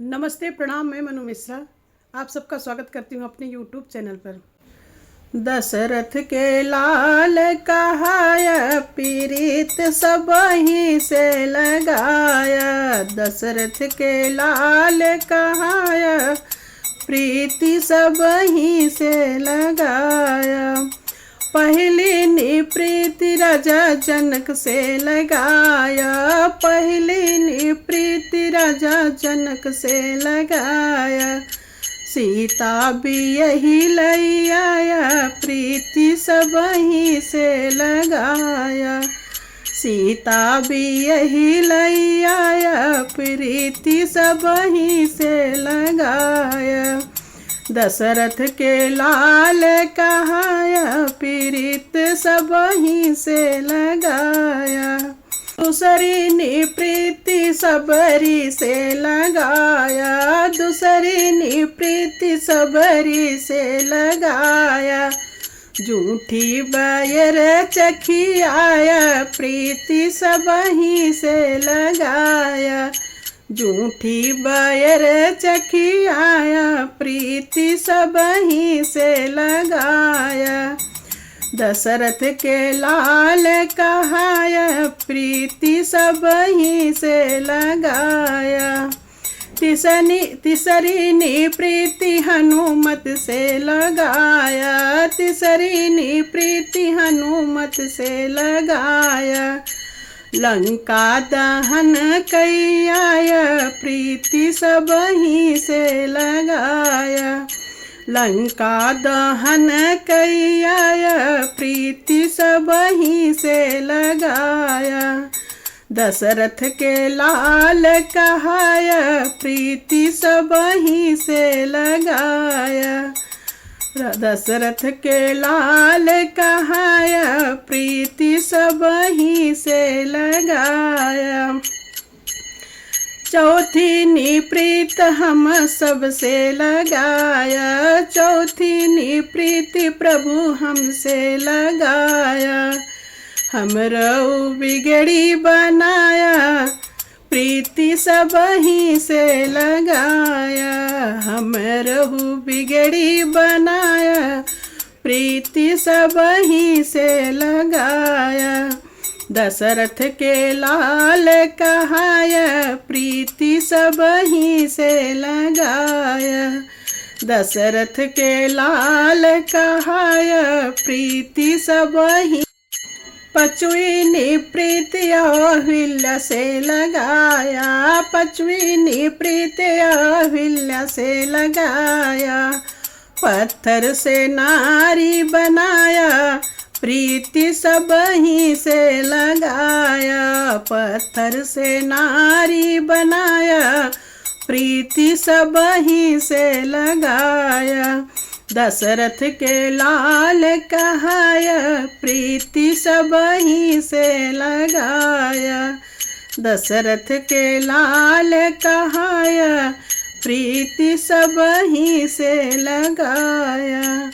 नमस्ते, प्रणाम। मैं मनु मिश्रा आप सबका स्वागत करती हूँ अपने यूट्यूब चैनल पर। दशरथ के लाल कहाया पीड़ित सबहीं से लगाया। दशरथ के लाल कहाया प्रीति सबहीं से लगाया। पहली नी प्रीति राजा जनक से लगाया। पहली नी प्रीति राजा जनक से लगाया। सीता भी यही लई आया प्रीति सबहीं से लगाया। सीता भी यही लई आया प्रीति सबहीं से लगाया। दशरथ के लाल कहाया पीड़ित सबहीं से लगाया। दूसरी नी प्रीति सबरी से लगाया। दूसरी नी प्रीति सबरी से लगाया। झूठी बायर चखी आया प्रीति सबहीं से लगाया। झूठी बायर चखी आया प्रीति सबहीं से लगाया। दशरथ के लाल कहाया प्रीति सबहीं से लगाया। तीसरी नी प्रीति हनुमत से लगाया। तीसरी नी प्रीति हनुमत से लगाया। लंका दहन कई आया प्रीति सबहीं से लगाया। लंका दहन कई आया प्रीति सबहीं से लगाया। दशरथ के लाल कहाया प्रीति सबहीं से लगाया। दशरथ के लाल कहाया प्रीति सबहीं से लगाया। चौथी नी प्रीत हम सबसे लगाया। चौथी नी प्रीति प्रभु हमसे लगाया। हमरो बिगड़ी बनाया प्रीति सबहीं से लगाया। हमरो बिगड़ी बनाया प्रीति सबहीं से लगाया। दशरथ के लाल कहाया प्रीति सबहीं से लगाया। दशरथ के लाल कहाया प्रीति सबहीं। पचवी नी प्रीति अहिल्या से लगाया। पचवी नी प्रीति अहिल्या से लगाया। पत्थर से नारी बनाया प्रीति सबहीं से लगाया। पत्थर से नारी बनाया प्रीति सबहीं से लगाया। दशरथ के लाल कहाया प्रीति सबहीं से लगाया। दशरथ के लाल कहाया प्रीति सबहीं से लगाया।